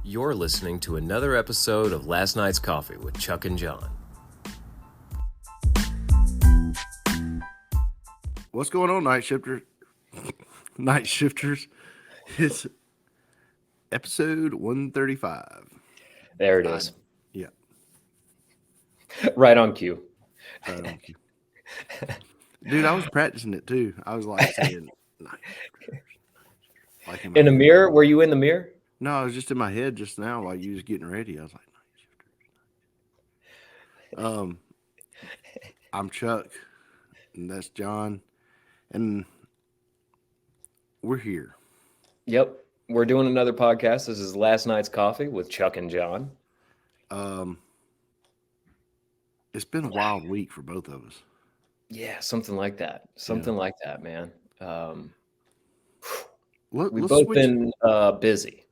You're listening to another episode of Last Night's Coffee with Chuck and Jon. What's going on, night shifters? Night shifters. It's episode 135. There it is. Yeah. Right on cue. Right on cue. Dude, I was practicing it too. I was like saying night shifters. Like In the mirror? Were you in the mirror? No, I was just in my head just now while you was getting ready. I was like, night shifters. I'm Chuck, and that's Jon, and we're here. Yep. We're doing another podcast. This is Last Night's Coffee with Chuck and Jon. It's been a wild week for both of us. Yeah, something like that. Something like that, man. We've Let's both switch, been busy.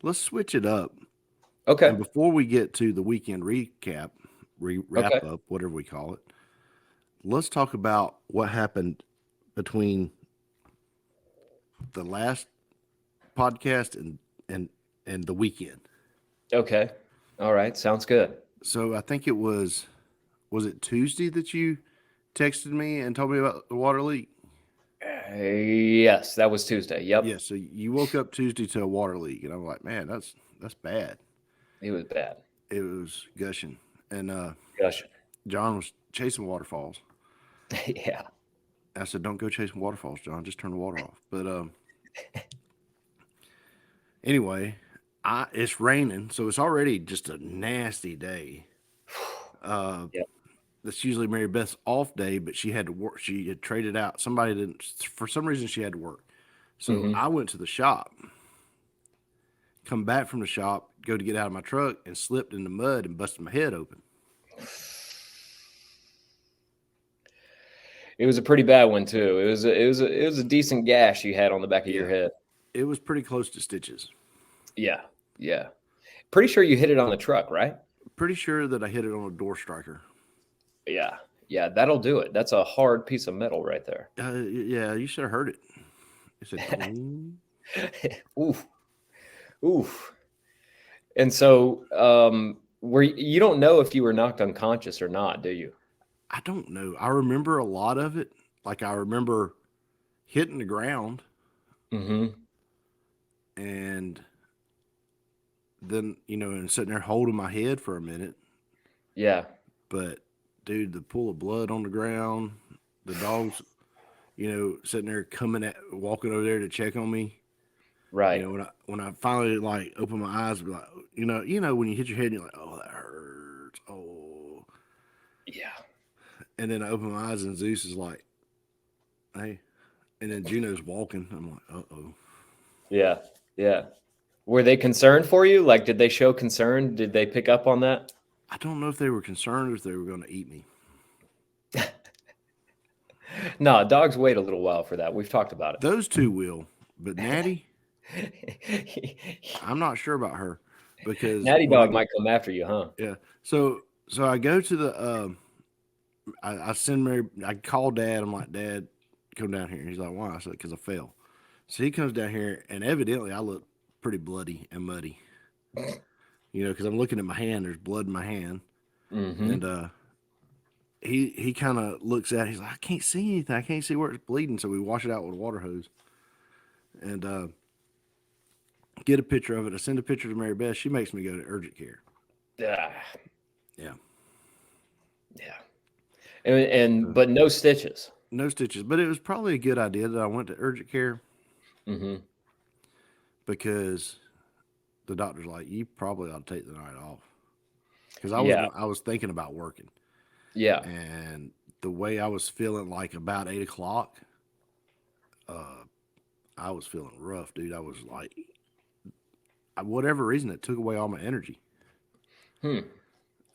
let's switch it up. Okay. And before we get to the weekend recap, wrap up, whatever we call it, let's talk about what happened between the last podcast and the weekend. Okay. All right. Sounds good. So I think it was it Tuesday that you texted me and told me about the water leak? Yes, that was Tuesday. Yep. Yeah, so you woke up Tuesday to a water leak, and I'm like, man, that's bad. It was bad. It was gushing, and Gosh. Jon was chasing waterfalls. Yeah. I said, don't go chasing waterfalls, Jon. Just turn the water off. But anyway, it's raining, so it's already just a nasty day. Yep. That's usually Mary Beth's off day, but she had to work. She had traded out. Somebody didn't, for some reason, she had to work. So I went to the shop, come back from the shop, go to get out of my truck, and slipped in the mud and busted my head open. It was a pretty bad one too. It was a decent gash you had on the back of your head. It was pretty close to stitches. Yeah. Yeah. Pretty sure you hit it on the truck, right? Pretty sure that I hit it on a door striker. Yeah. Yeah, that'll do it. That's a hard piece of metal right there. Yeah, you should have heard it. It said, Oof. Oof. And so you don't know if you were knocked unconscious or not, do you? I don't know. I remember a lot of it. Like I remember hitting the ground. Mm-hmm. And then, and sitting there holding my head for a minute. Yeah. But dude, the pool of blood on the ground, the dogs, sitting there walking over there to check on me. Right. When I finally like open my eyes, be like, when you hit your head, and you're like, oh, that hurts. Oh, yeah. And then I open my eyes, and Zeus is like, hey, and then Juno's walking. I'm like, uh-oh. Yeah. Yeah. Were they concerned for you? Like, did they show concern? Did they pick up on that? I don't know if they were concerned or if they were going to eat me. No, dogs wait a little while for that. We've talked about it. Those two will, but Natty, I'm not sure about her because Natty dog might come after you, huh? Yeah. So I go to the I send Mary. I call Dad. I'm like, Dad, come down here. He's like, why? I said, because I fell. So he comes down here, and evidently I look pretty bloody and muddy. Because I'm looking at my hand. There's blood in my hand, and he kind of looks at it. He's like, I can't see anything. I can't see where it's bleeding. So we wash it out with a water hose, and get a picture of it. I send a picture to Mary Beth. She makes me go to urgent care. Yeah. Yeah. And but no stitches. No stitches. But it was probably a good idea that I went to urgent care. Mm-hmm. Because the doctor's like, you probably ought to take the night off. Because I was thinking about working. Yeah. And the way I was feeling, like about 8 o'clock, I was feeling rough, dude. I was like, whatever reason, it took away all my energy. I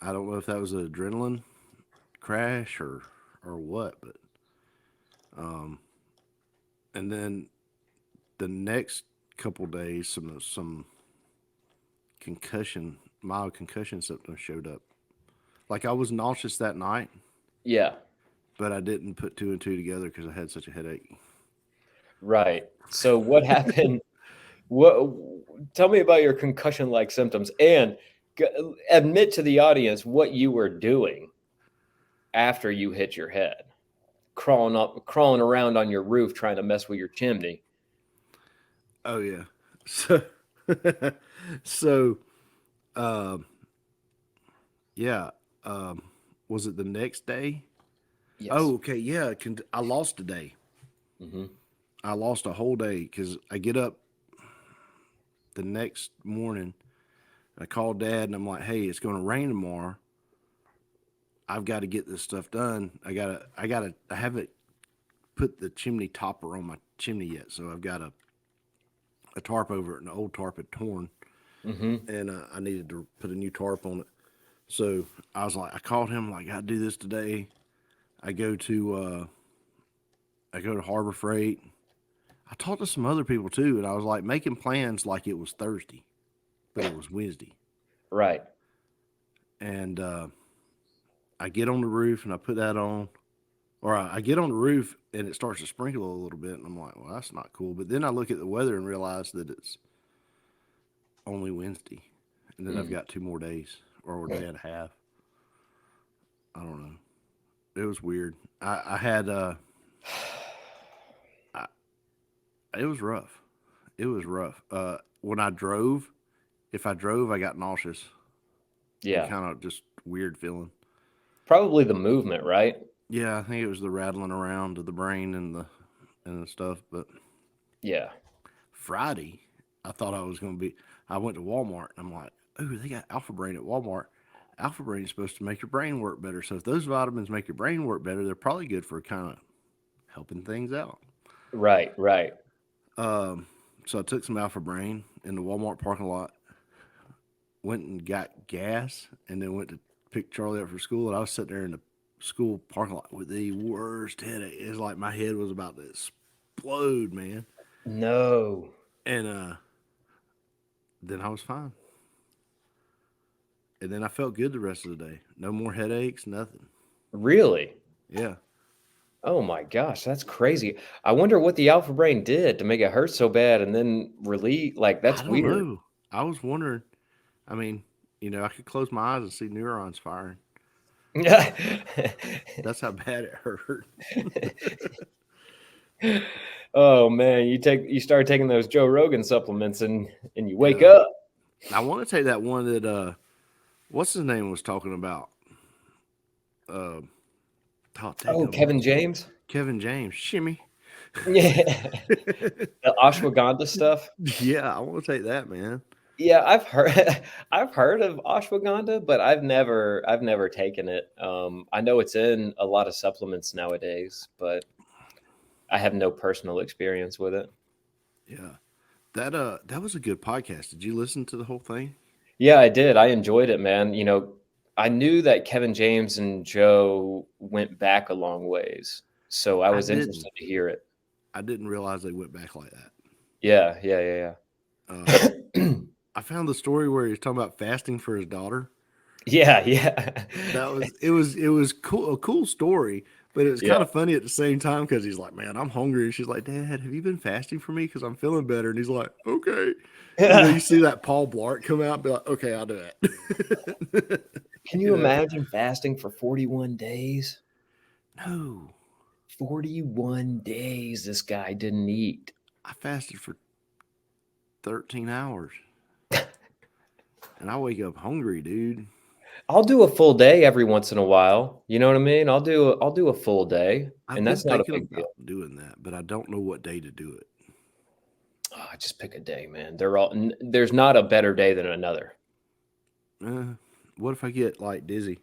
don't know if that was an adrenaline crash or what, but and then the next couple days, some mild concussion symptoms showed up. Like I was nauseous that night. Yeah. But I didn't put two and two together because I had such a headache. Right. So what happened? What? Tell me about your concussion-like symptoms, and admit to the audience what you were doing after you hit your head, crawling around on your roof, trying to mess with your chimney. Oh yeah. So, so, um, yeah. Was it the next day? Yes. Oh, okay. Yeah. I lost a day. Mm-hmm. I lost a whole day because I get up the next morning. I call Dad and I'm like, "Hey, it's going to rain tomorrow. I've got to get this stuff done. I haven't put the chimney topper on my chimney yet, so I've got a tarp over it, and the old tarp had torn, Mm-hmm. and I needed to put a new tarp on it. So I was like, I called him like, I gotta do this today. I go to Harbor Freight. I talked to some other people too, and I was like making plans like it was Thursday, but it was Wednesday. Right. And I get on the roof and I put that on, or I get on the roof and it starts to sprinkle a little bit, and I'm like, well, that's not cool. But then I look at the weather and realize that it's only Wednesday, and then I've got 2 more days or a day and a half. I don't know. It was weird. I had it was rough. It was rough. When I drove, if I drove, I got nauseous. Yeah. Kind of just weird feeling. Probably the movement, right? Yeah, I think it was the rattling around of the brain and the stuff. But Yeah. Friday, I thought I was going to be. I went to Walmart and I'm like, oh, they got Alpha Brain at Walmart. Alpha Brain is supposed to make your brain work better. So if those vitamins make your brain work better, they're probably good for kind of helping things out. Right. Right. So I took some Alpha Brain in the Walmart parking lot, went and got gas, and then went to pick Charlie up for school. And I was sitting there in the school parking lot with the worst headache. It was like my head was about to explode, man. No. And then I was fine. And then I felt good the rest of the day. No more headaches, nothing. Really? Yeah. Oh my gosh, that's crazy. I wonder what the alpha brain did to make it hurt so bad and then relieve. Like, I that's don't weird. know. I was wondering. I mean, I could close my eyes and see neurons firing. That's how bad it hurt. Oh man, you start taking those Joe Rogan supplements and you wake Yeah. up. I want to take that one that what's his name was talking about. Oh, Kevin James? Kevin James, shimmy. Yeah. The ashwagandha stuff. Yeah, I want to take that, man. Yeah, I've heard of ashwagandha, but I've never taken it. I know it's in a lot of supplements nowadays, but I have no personal experience with it. Yeah. That was a good podcast. Did you listen to the whole thing? Yeah, I did. I enjoyed it, man. I knew that Kevin James and Joe went back a long ways, so I was interested to hear it. I didn't realize they went back like that. Yeah. I found the story where he was talking about fasting for his daughter. Yeah. It was cool, a cool story, but it was kind of funny at the same time because he's like, "Man, I'm hungry." And she's like, "Dad, have you been fasting for me? Because I'm feeling better." And he's like, "Okay." And then you see that Paul Blart come out and be like, "Okay, I'll do it." Can you imagine fasting for 41 days? No. 41 days this guy didn't eat. I fasted for 13 hours. And I wake up hungry, dude. I'll do a full day every once in a while. You know what I mean? I'll do a full day, and that's not a big deal. Doing that, but I don't know what day to do it. Oh, just pick a day, man. There's not a better day than another. What if I get like dizzy?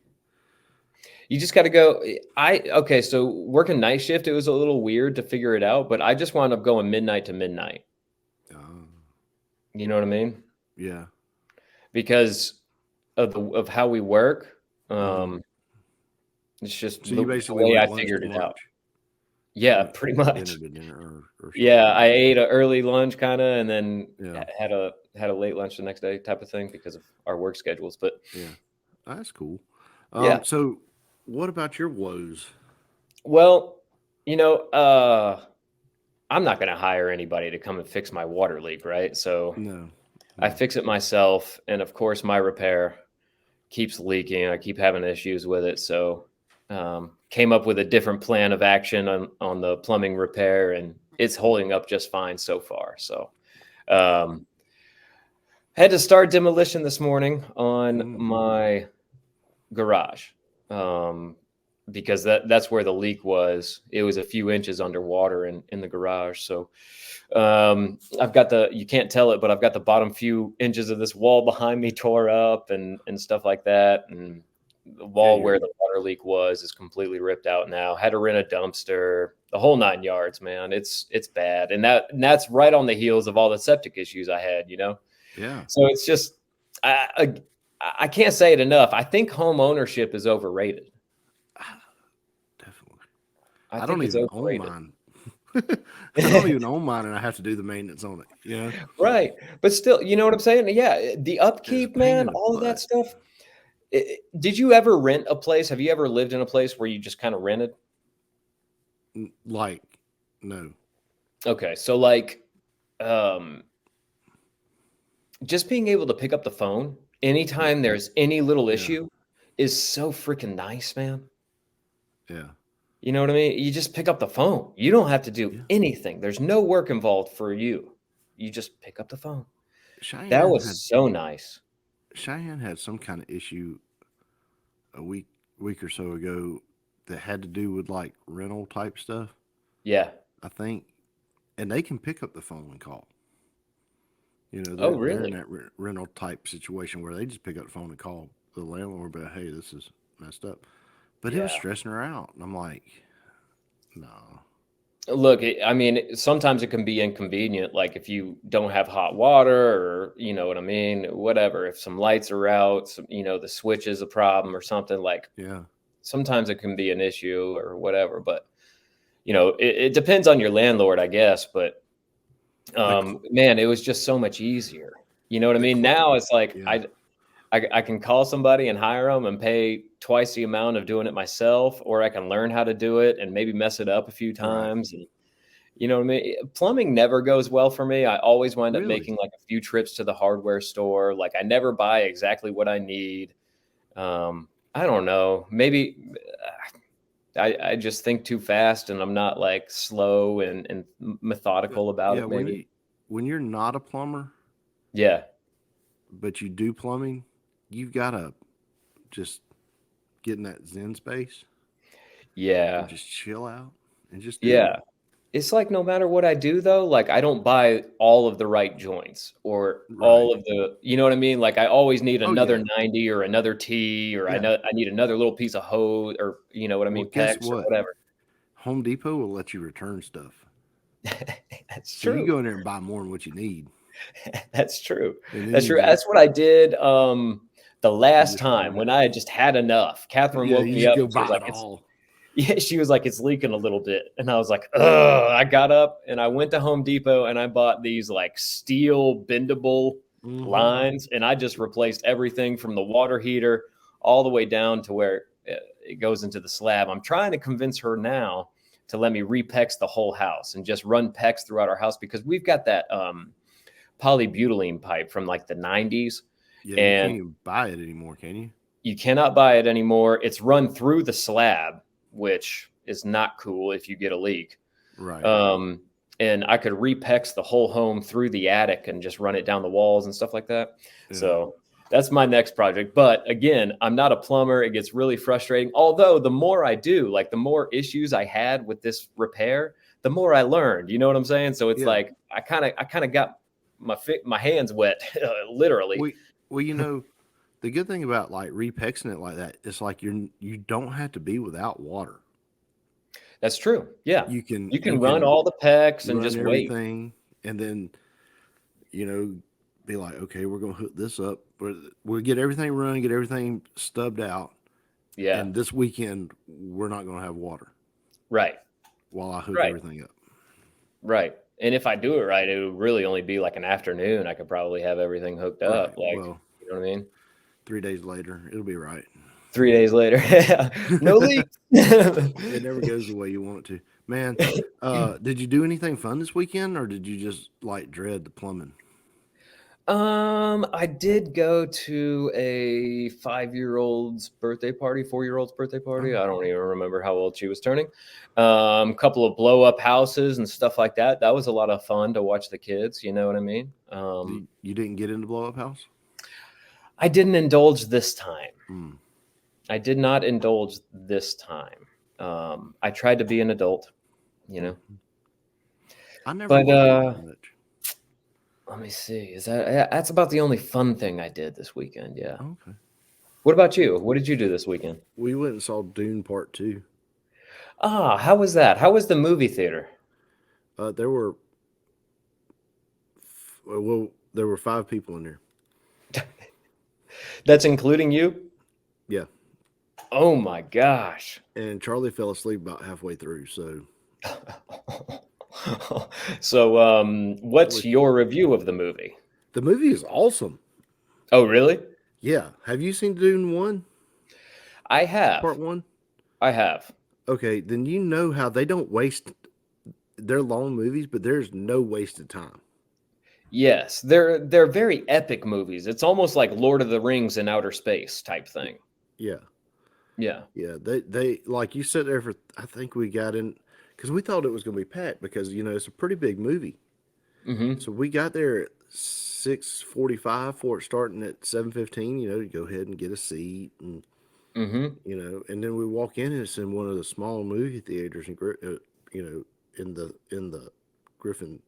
You just got to go. Okay, so working night shift, it was a little weird to figure it out, but I just wound up going midnight to midnight. You know what I mean? Yeah. Because of how we work, it's just so you basically the way I figured it out. Yeah, pretty much. Dinner or yeah, I ate an early lunch kind of, and then had a late lunch the next day type of thing because of our work schedules. But yeah, that's cool. Yeah. So what about your woes? Well, I'm not going to hire anybody to come and fix my water leak, right? So No. I fix it myself, and of course my repair keeps leaking. I keep having issues with it, so came up with a different plan of action on the plumbing repair, and it's holding up just fine so far. So had to start demolition this morning on my garage because that's where the leak was. It was a few inches underwater in the garage. So I've got you can't tell it, but I've got the bottom few inches of this wall behind me tore up and stuff like that. And the wall where the water leak was is completely ripped out now. Had to rent a dumpster, the whole 9 yards, man. It's bad. And that's right on the heels of all the septic issues I had, Yeah. So it's just, I can't say it enough. I think home ownership is overrated. Definitely. I don't think even it's overrated. own mine. I don't even own mine, and I have to do the maintenance on it. Right. But still, you know what I'm saying? Yeah. The upkeep, man, all of that stuff. Did you ever rent a place? Have you ever lived in a place where you just kind of rented? Like, no. Okay. So like, just being able to pick up the phone anytime there's any little issue is so freaking nice, man. Yeah. You know what I mean? You just pick up the phone. You don't have to do anything. There's no work involved for you. You just pick up the phone. That was so nice. Cheyenne had some kind of issue a week or so ago that had to do with like rental type stuff. Yeah. I think. And they can pick up the phone and call. Really? They're in that rental type situation where they just pick up the phone and call the landlord, but hey, this is messed up. But it was stressing her out. And I'm like, no. Look, I mean, sometimes it can be inconvenient. Like if you don't have hot water or, you know what I mean? Whatever. If some lights are out, the switch is a problem or something like, sometimes it can be an issue or whatever. But, it depends on your landlord, I guess. But, man, it was just so much easier. You know what I mean? Now it's like, I can call somebody and hire them and pay twice the amount of doing it myself, or I can learn how to do it and maybe mess it up a few times. Right. And, you know what I mean? Plumbing never goes well for me. I always wind up making like a few trips to the hardware store. Like I never buy exactly what I need. I don't know. Maybe I just think too fast and I'm not like slow and methodical about it. Maybe when you're not a plumber. Yeah. But you do plumbing, you've got to just get in that Zen space. Yeah. And just chill out and just do it. It's like no matter what I do, though, like I don't buy all of the right joints or all of the, you know what I mean? Like I always need another 90 or another T or I need another little piece of hose or, you know what I mean? Guess or whatever. Home Depot will let you return stuff. That's true. So you go in there and buy more than what you need. That's true. That's true. That's what I did the last time when I had just had enough. Catherine woke me up. She was like, she was like, it's leaking a little bit. And I was like, ugh. I got up and I went to Home Depot and I bought these like steel bendable lines. And I just replaced everything from the water heater all the way down to where it goes into the slab. I'm trying to convince her now to let me repex the whole house and just run PEX throughout our house because we've got that polybutylene pipe from like the 90s. Yeah, and you can't even buy it anymore, can you? You cannot buy it anymore. It's run through the slab, which is not cool if you get a leak. Right. And I could repex the whole home through the attic and just run it down the walls and stuff like that. Yeah. So that's my next project. But again, I'm not a plumber. It gets really frustrating. Although the more I do, like the more issues I had with this repair, the more I learned. You know what I'm saying? So it's like I kind of got my hands wet, literally. Well, you know, the good thing about like repexing it like that, it's like you don't have to be without water. That's true. Yeah, you can run all the PEX and just everything, wait, and then be like, okay, we're gonna hook this up. We'll get everything running, get everything stubbed out. Yeah, and this weekend we're not gonna have water. Right. While I hook everything up. Right. And if I do it right, it would really only be like an afternoon. I could probably have everything hooked up. Like, well, you know what I mean? 3 days later, it'll be right. 3 days later. No leaks. It never goes the way you want it to. Man, did you do anything fun this weekend, or did you just like dread the plumbing? I did go to a 5-year-old's birthday party, 4-year-old's birthday party. Oh. I don't even remember how old she was turning. Couple of blow up houses and stuff like that. That was a lot of fun to watch the kids. You know what I mean? You didn't get into blow up house? I didn't indulge this time. Mm. I did not indulge this time. I tried to be an adult, you know. I never But watched it much. let me see. That's about the only fun thing I did this weekend? Yeah. Okay. What about you? What did you do this weekend? We went and saw Dune Part 2. Ah, how was that? How was the movie theater? There were 5 people in there. That's including you? Yeah. Oh my gosh. And Charlie fell asleep about halfway through. So, So, what's your review of the movie? the movie is awesome. Oh, really? Yeah. Have you seen Dune 1? I have. Part 1? I have. Okay, then you know how they don't waste. They're long movies, but there's no wasted time. Yes, they're very epic movies. It's almost like Lord of the Rings in outer space type thing. Yeah. Yeah. Yeah, they like you sit there for. I think we got in because we thought it was going to be packed because it's a pretty big movie. Mm-hmm. So we got there at 6:45 for it starting at 7:15. To go ahead and get a seat and Mm-hmm. and then we walk in and it's in one of the small movie theaters in in the Griffin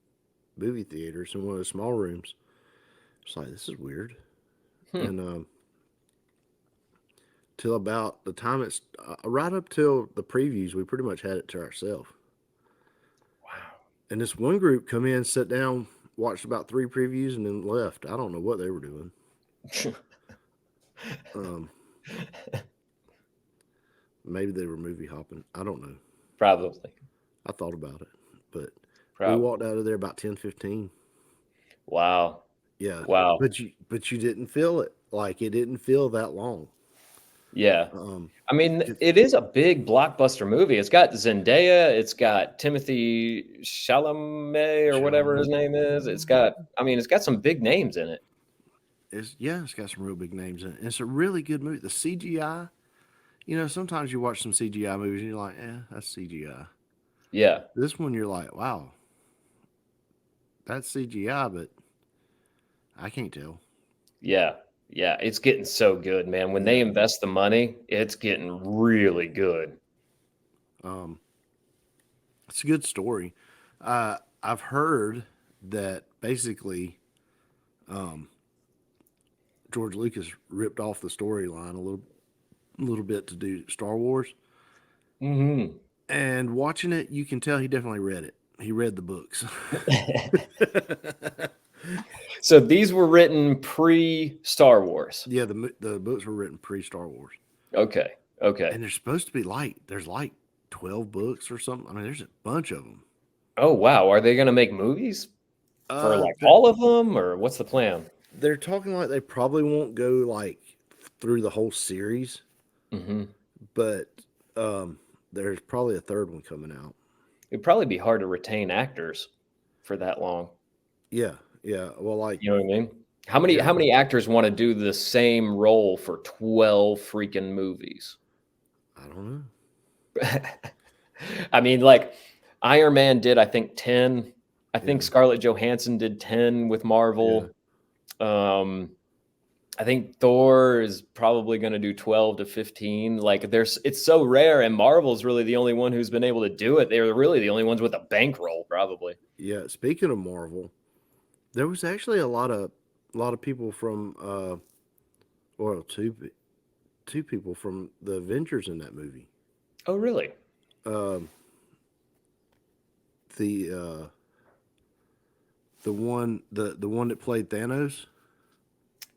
movie theaters in one of the small rooms. It's like this is weird, and till about the time it's right up till the previews, we pretty much had it to ourselves. Wow. And this one group come in, sat down, watched about 3 previews, and then left. I don't know what they were doing. Maybe they were movie hopping. I don't know. Probably. I thought about it, but Probably. we walked out of there about 10:15. Wow. Yeah. Wow. But you didn't feel it. Like it didn't feel that long. Yeah. I mean, it is a big blockbuster movie. It's got Zendaya. It's got Timothy Chalamet or whatever his name is. It's got some big names in it. It's got some real big names in it. And it's a really good movie. The CGI, sometimes you watch some CGI movies and you're like, that's CGI. Yeah. This one you're like, wow, that's CGI, but I can't tell. Yeah. Yeah. It's getting so good, man. When they invest the money, it's getting really good. It's a good story. I've heard that basically George Lucas ripped off the storyline a little bit to do Star Wars. Mm-hmm. And watching it, you can tell he definitely read it. He read the books. So these were written pre-Star Wars. Yeah, the books were written pre-Star Wars. Okay. Okay. And they're supposed to be there's 12 books or something. I mean, there's a bunch of them. Oh, wow. Are they going to make movies for all of them, or what's the plan? They're talking like they probably won't go through the whole series. Mm-hmm. But there's probably a third one coming out. It'd probably be hard to retain actors for that long. Yeah. Yeah. Well, you know what I mean? How many actors want to do the same role for 12 freaking movies? I don't know. I mean, Iron Man did, I think, 10. I think Scarlett Johansson did 10 with Marvel. Yeah. I think Thor is probably going to do 12 to 15. It's so rare, and Marvel's really the only one who's been able to do it. They're really the only ones with a bankroll, probably. Yeah. Speaking of Marvel, there was actually a lot of people from, two people from the Avengers in that movie. Oh, really? The one that played Thanos.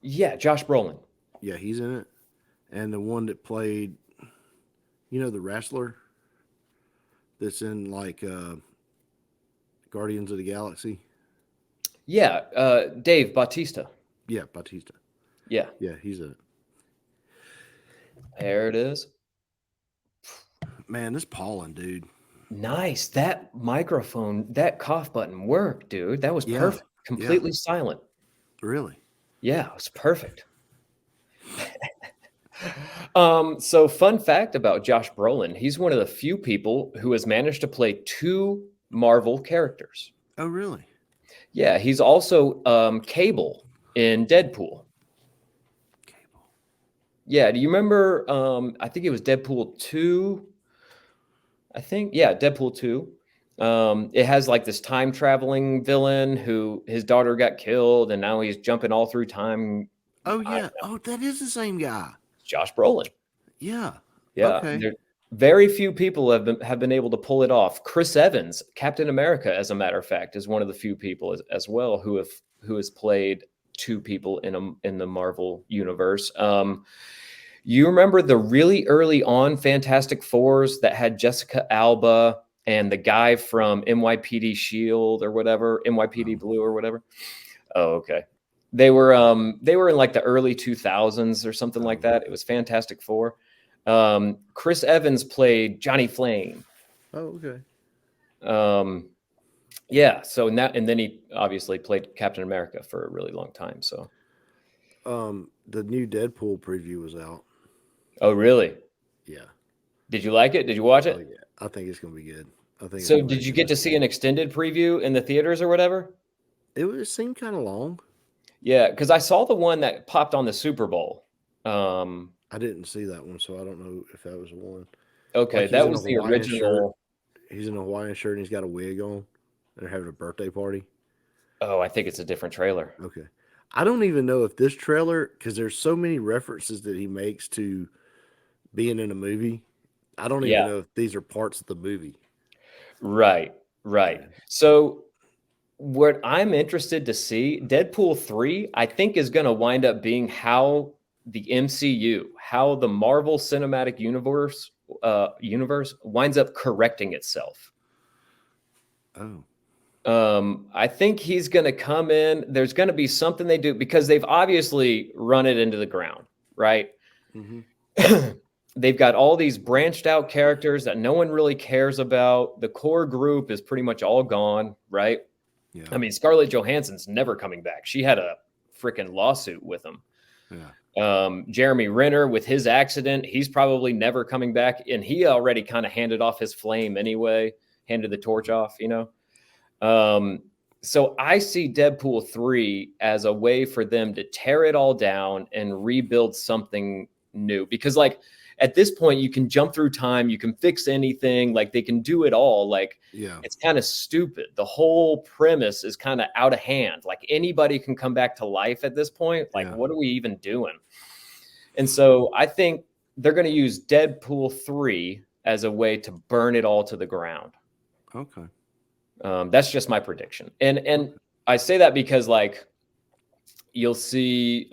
Yeah, Josh Brolin. Yeah, he's in it. And the one that played, the wrestler that's in Guardians of the Galaxy. Yeah, Dave Bautista. Yeah, Bautista. Yeah. Yeah, he's in it. There it is. Man, this pollen, dude. Nice. That microphone, that cough button worked, dude. That was Yeah, perfect. yeah. Completely silent. Really? Yeah, it was perfect. So fun fact about Josh Brolin, he's one of the few people who has managed to play 2 Marvel characters. Oh, really? Yeah, he's also Cable in Deadpool. Cable. Yeah, do you remember? I think it was Deadpool 2. I think, yeah, Deadpool 2. It has like this time traveling villain who his daughter got killed, and now he's jumping all through time. Oh, yeah. Oh, that is the same guy. Josh Brolin. Yeah. Yeah, Okay. very few people have been able to pull it off. Chris Evans, Captain America, as a matter of fact, is one of the few people as well who has played 2 people in the Marvel universe. You remember the really early on Fantastic Fours that had Jessica Alba and the guy from NYPD Shield or whatever, NYPD Blue or whatever? Oh, okay. They were in like the early 2000s or something like that. It was Fantastic Four. Chris Evans played Johnny Flame. Oh, okay. Yeah, so now and then he obviously played Captain America for a really long time. So, The new Deadpool preview was out. oh really? Yeah. Did you like it? Did you watch Oh, it? yeah. I think it's gonna be good. I think it's So, gonna be did a you good get to see an extended preview in the theaters or whatever? It seemed kind of long. Yeah, because I saw the one that popped on the Super Bowl. Um, I didn't see that one, so I don't know if that was the one. okay, Like he's that in a was the Hawaiian shirt. original. He's in a Hawaiian shirt and he's got a wig on. They're having a birthday party. Oh, I think it's a different trailer. Okay. I don't even know if this trailer, because there's so many references that he makes to being in a movie. I don't even Yeah, know if these are parts of the movie. right, right. Yeah. So, what I'm interested to see, Deadpool 3, I think is going to wind up being how the MCU, how the Marvel Cinematic universe winds up correcting itself. Oh. I think he's going to come in. There's going to be something they do because they've obviously run it into the ground, right? Mm-hmm. They've got all these branched out characters that no one really cares about. The core group is pretty much all gone, right? Yeah. I mean, Scarlett Johansson's never coming back. She had a freaking lawsuit with him. Yeah. Jeremy Renner with his accident, he's probably never coming back. And he already kind of handed off his flame anyway, handed the torch off, you know? So I see Deadpool 3 as a way for them to tear it all down and rebuild something new. Because, like, at this point, you can jump through time, you can fix anything, like, they can do it all. Like, Yeah. it's kind of stupid. The whole premise is kind of out of hand. Like, anybody can come back to life at this point. Like, Yeah. what are we even doing? And so I think they're going to use Deadpool 3 as a way to burn it all to the ground. Okay. That's just my prediction. And I say that because, like, you'll see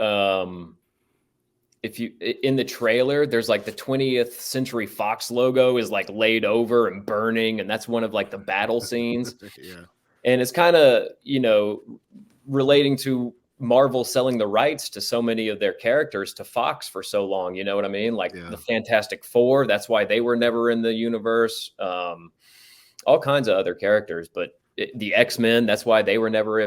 if you in the trailer, there's like the 20th Century Fox logo is like laid over and burning, and that's one of like the battle scenes. Yeah. And it's kind of, you know, relating to Marvel selling the rights to so many of their characters to Fox for so long. You know what I mean? Like Yeah. the Fantastic Four, that's why they were never in the universe. All kinds of other characters, but the X-Men, that's why they were never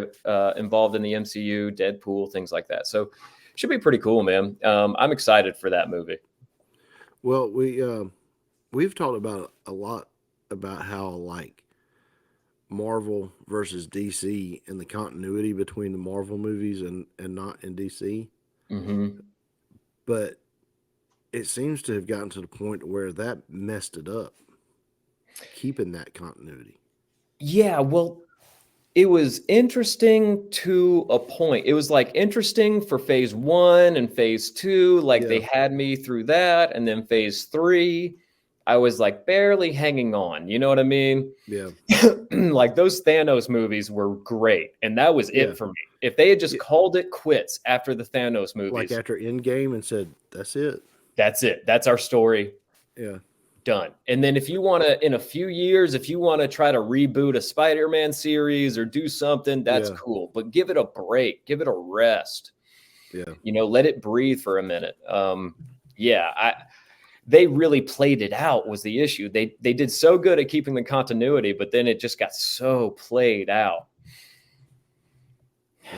involved in the MCU, Deadpool, things like that. So should be pretty cool, man. I'm excited for that movie. Well, we've talked about a lot about how, like, Marvel versus DC and the continuity between the Marvel movies and not in DC. Mm-hmm. But it seems to have gotten to the point where that messed it up, keeping that continuity. Yeah, well, it was interesting to a point. It was like interesting for phase 1 and phase 2. Like they Yeah. had me through that. And then phase 3, I was like barely hanging on. You know what I mean? Yeah. Like those Thanos movies were great. And that was Yeah. it for me. If they had just Yeah. called it quits after the Thanos Like movies, after Endgame and said, that's it. that's it. That's our story. Yeah. Done. And then if you want to, in a few years, if you want to try to reboot a Spider-Man series or do something, that's Yeah. cool. But give it a break. Give it a rest. Yeah. You know, let it breathe for a minute. Yeah. they really played it out was the issue. They did so good at keeping the continuity, but then it just got so played out.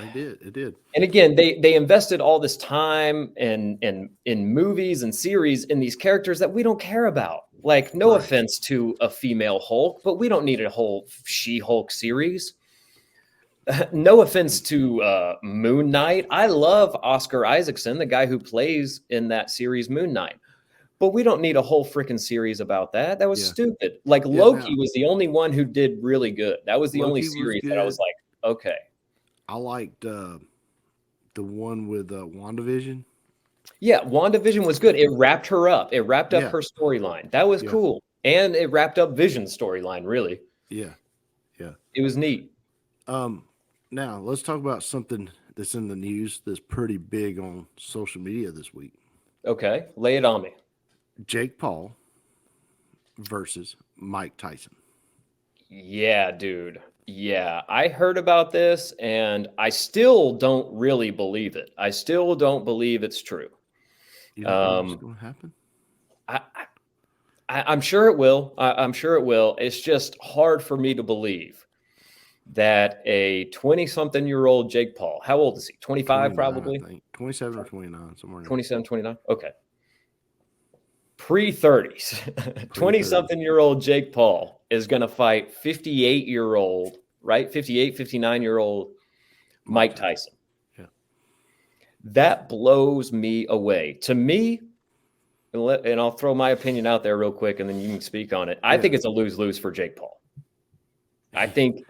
They did. It did. And again, they invested all this time and in movies and series in these characters that we don't care about. Like, no offense to a female Hulk, but we don't need a whole She-Hulk series. No offense to Moon Knight. I love Oscar Isaacson, the guy who plays in that series Moon Knight. But we don't need a whole freaking series about that. That was stupid. Like, Loki was the only one who did really good. That was the only series that I was like, okay. I liked the one with WandaVision. Yeah, WandaVision was good. It wrapped her up. It wrapped up her storyline. That was cool. And it wrapped up Vision's storyline, really. Yeah. Yeah. It was neat. Now, let's talk about something that's in the news that's pretty big on social media this week. Okay, lay it on me. Jake Paul versus Mike Tyson. Yeah, dude. Yeah, I heard about this and I still don't really believe it. I still don't believe it's true. You don't think it's going to happen? I'm sure it will. I'm sure it will. It's just hard for me to believe that a 20-something-year-old Jake Paul, how old is he? 25 probably? I think. 27 or 29, somewhere. 27, 29? Okay. Pre-30s. 20-something-year-old Jake Paul is going to fight 58-year-old, right? 58, 59-year-old Mike Tyson. Yeah. That blows me away. To me, and I'll throw my opinion out there real quick and then you can speak on it. I think it's a lose-lose for Jake Paul. I think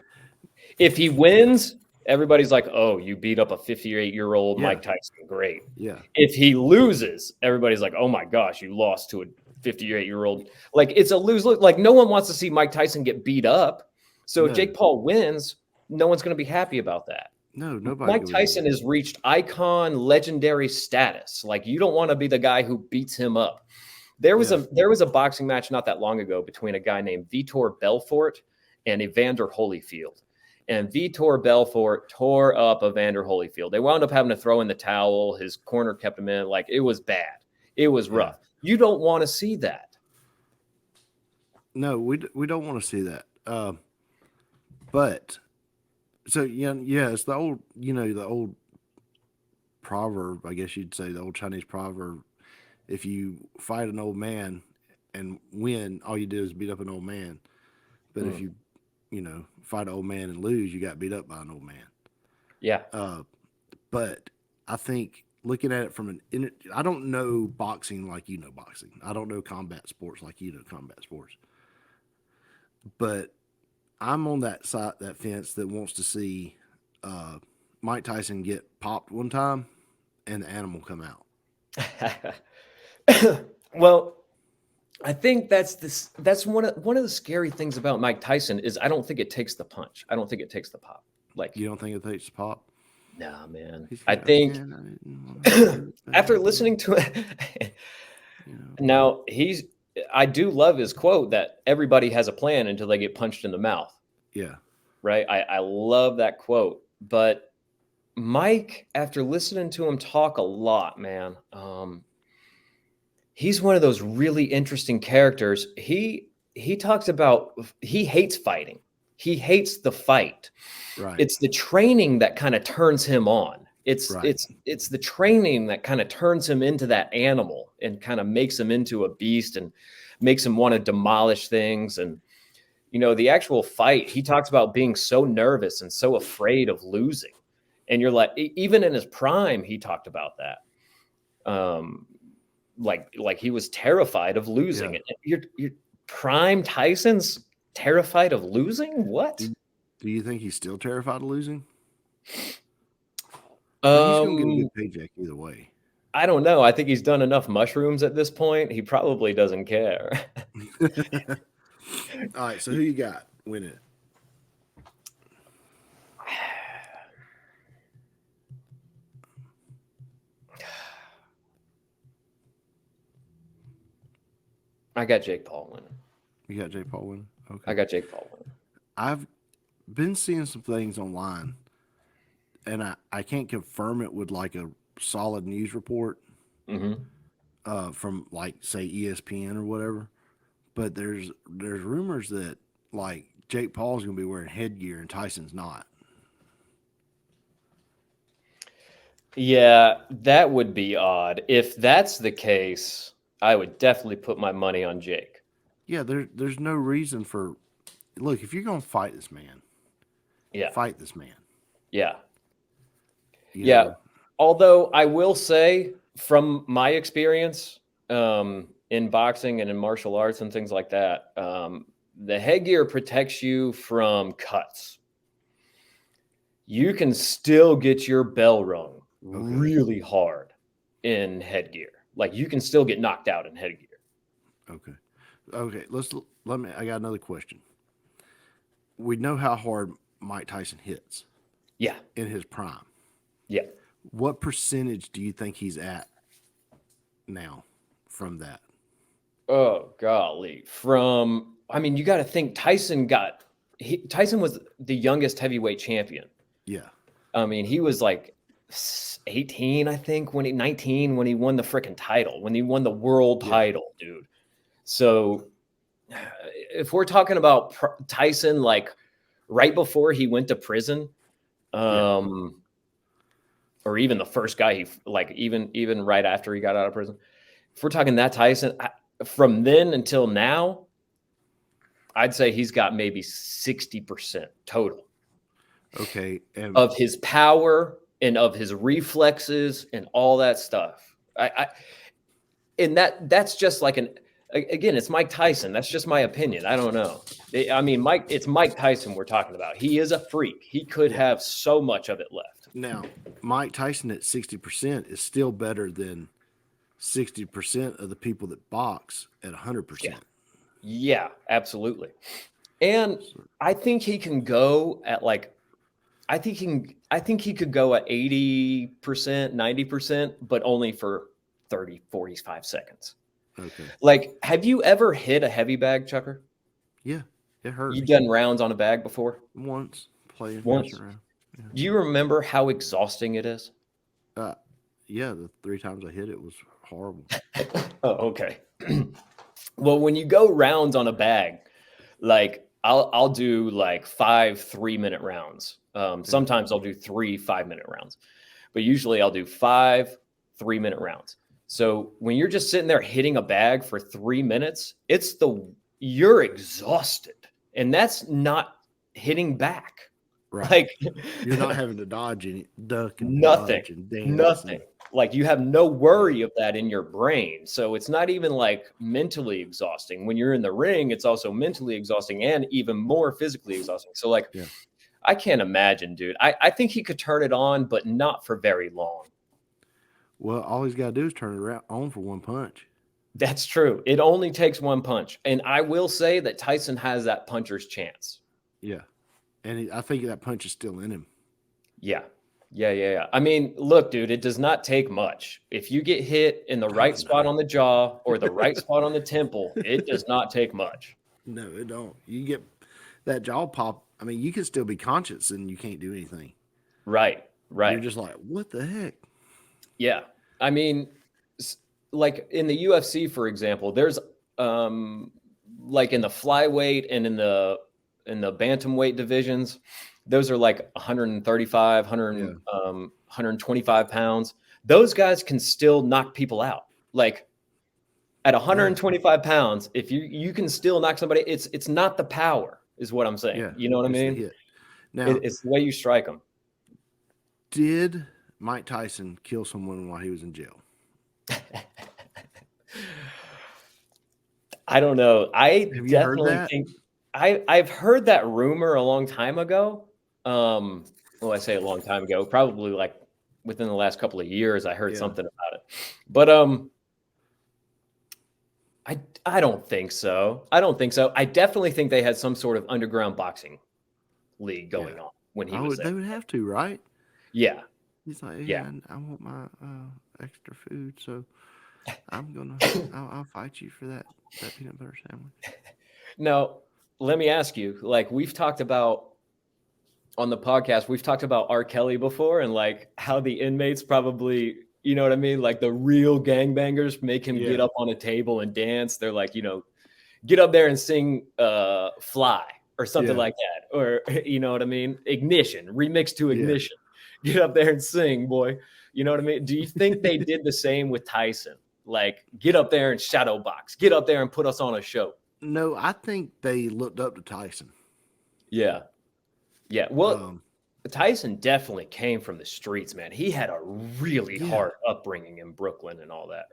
if he wins, everybody's like, oh, you beat up a 58-year-old Mike Tyson. Great. Yeah. If he loses, everybody's like, oh my gosh, you lost to a 58-year-old. Like, it's a lose-lose. Like, no one wants to see Mike Tyson get beat up. So if Jake Paul wins, no one's going to be happy about that. No, nobody. Mike Tyson has reached icon legendary status. Like, you don't want to be the guy who beats him up. There was a boxing match not that long ago between a guy named Vitor Belfort and Evander Holyfield. And Vitor Belfort tore up Evander Holyfield. They wound up having to throw in the towel. His corner kept him in. Like, it was bad. It was rough. You don't want to see that. No, we don't want to see that. But so it's the old, the old proverb, I guess you'd say, the old Chinese proverb. If you fight an old man and win, all you do is beat up an old man. But if you fight an old man and lose, you got beat up by an old man. Yeah. But I think looking at it from I don't know boxing like you know boxing. I don't know combat sports like you know combat sports. But I'm on that side, that fence that wants to see Mike Tyson get popped one time and the animal come out. Well, I think that's one of the scary things about Mike Tyson is I don't think it takes the punch. I don't think it takes the pop. Like, you don't think it takes the pop? Nah, man. I think after listening to it, now I do love his quote that everybody has a plan until they get punched in the mouth. Yeah. Right. I love that quote. But Mike, after listening to him talk a lot, man, he's one of those really interesting characters. He talks about he hates fighting. He hates the fight. Right. It's the training that kind of turns him on. It's the training that kind of turns him into that animal and kind of makes him into a beast and makes him want to demolish things. And, the actual fight, he talks about being so nervous and so afraid of losing. And you're like, even in his prime, he talked about that. Like he was terrified of losing. Yeah. You're prime Tyson's terrified of losing? What? Do you think he's still terrified of losing? He's gonna get a good paycheck either way. I don't know. I think he's done enough mushrooms at this point. He probably doesn't care. All right, so who you got winning it? I got Jake Paul winning. You got Jake Paul winning? Okay. I got Jake Paul winning. I've been seeing some things online, and I can't confirm it with like a solid news report. Mm-hmm. from like say ESPN or whatever. But there's rumors that like Jake Paul's gonna be wearing headgear and Tyson's not. Yeah, that would be odd. If that's the case, I would definitely put my money on Jake. Yeah, there's no reason for look, if you're gonna fight this man, Yeah. fight this man. Yeah. You Yeah. know? Although I will say from my experience in boxing and in martial arts and things like that, the headgear protects you from cuts. You can still get your bell rung really hard in headgear. Like you can still get knocked out in headgear. Okay. Okay, I got another question. We know how hard Mike Tyson hits Yeah. in his prime. Yeah. What percentage do you think he's at now from that? Oh, golly. You got to think Tyson was the youngest heavyweight champion. Yeah. I mean, he was like 18, I think, 19 when he won the freaking title, when he won the world title, dude. So if we're talking about Tyson, like right before he went to prison, or even the first guy even right after he got out of prison, if we're talking that Tyson, from then until now, I'd say he's got maybe 60% total. Okay. Of his power and of his reflexes and all that stuff. That's just like again, it's Mike Tyson. That's just my opinion. I don't know. It's Mike Tyson we're talking about. He is a freak. He could have so much of it left. Now, Mike Tyson at 60% is still better than 60% of the people that box at 100%. Yeah, absolutely. And I think he can go at I think he could go at 80%, 90%, but only for 30, 45 seconds. Okay. Like, have you ever hit a heavy bag, Chucker? Yeah, it hurts. You've done rounds on a bag before? Once playing around. Yeah. Do you remember how exhausting it is? Yeah, the 3 times I hit it was horrible. Oh, okay. Well, when you go rounds on a bag, like I'll do like 5 3-minute rounds. Sometimes I'll do 3 5-minute rounds, but usually I'll do 5 3-minute rounds. So when you're just sitting there hitting a bag for 3 minutes, you're exhausted, and that's not hitting back. Right. Like you're not having to dodge any duck and nothing, dodge and dance. Nothing. Like you have no worry of that in your brain. So it's not even like mentally exhausting. When you're in the ring, it's also mentally exhausting and even more physically exhausting. So I can't imagine, dude. I think he could turn it on, but not for very long. Well, all he's got to do is turn it on for one punch. That's true. It only takes one punch. And I will say that Tyson has that puncher's chance. Yeah. And I think that punch is still in him. Yeah. I mean, look, dude, it does not take much. If you get hit in the right spot on the jaw or the right spot on the temple, it does not take much. No, it don't. You get that jaw pop. I mean, you can still be conscious and you can't do anything. Right. You're just like, what the heck? Yeah. I mean, like in the UFC, for example, there's like in the flyweight and in the bantamweight divisions, those are like 135, 125 pounds. Those guys can still knock people out. Like at 125 pounds, if you can still knock somebody, it's not the power is what I'm saying. Yeah, you know what I mean? Now, it's the way you strike them. Did Mike Tyson kill someone while he was in jail? I don't know. Have you definitely heard that? Think I've heard that rumor a long time ago. Well, I say a long time ago, probably like within the last couple of years, I heard something about it. But I don't think so. I definitely think they had some sort of underground boxing league going on when he was there. They would have to, right? Yeah. He's like, I want my extra food, so I'll fight you for that peanut butter sandwich. Now, let me ask you, like we've talked about on the podcast, we've talked about R. Kelly before and like how the inmates probably, You know what I mean? Like the real gangbangers make him get Yeah. up on a table and dance. They're like, get up there and sing Fly or something Yeah. like that. Or, you know what I mean? Ignition, remix to Yeah. Ignition. Get up there and sing, boy. You know what I mean? Do you think they did the same with Tyson? Like, get up there and shadow box. Get up there and put us on a show. No, I think they looked up to Tyson. Yeah. Yeah. Well, Tyson definitely came from the streets, man. He had a really hard upbringing in Brooklyn and all that.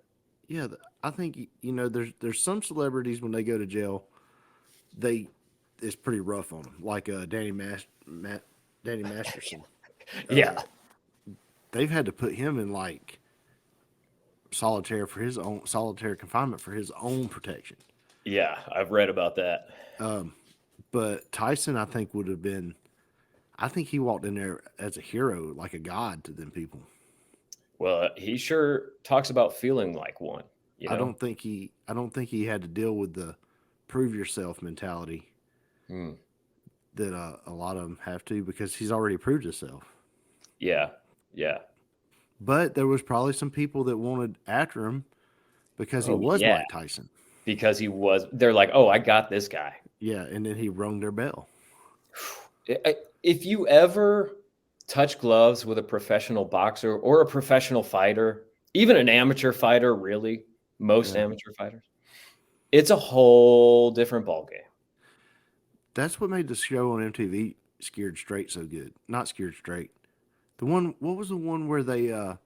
Yeah, I think there's some celebrities when they go to jail, it's pretty rough on them. Like Danny Masterson. Yeah. They've had to put him in like solitary confinement for his own protection. Yeah, I've read about that. But Tyson, I think, would have been. I think he walked in there as a hero, like a god to them people. Well, he sure talks about feeling like one. I don't think he had to deal with the prove yourself mentality that a lot of them have to, because he's already proved himself. Yeah, yeah. But there was probably some people that wanted after him because he was Mike Tyson. Because they're like, oh, I got this guy. Yeah, and then he rung their bell. If you ever touch gloves with a professional boxer or a professional fighter, even an amateur fighter, really, most amateur fighters, it's a whole different ballgame. That's what made the show on MTV Scared Straight so good. Not Scared Straight. What was the one where the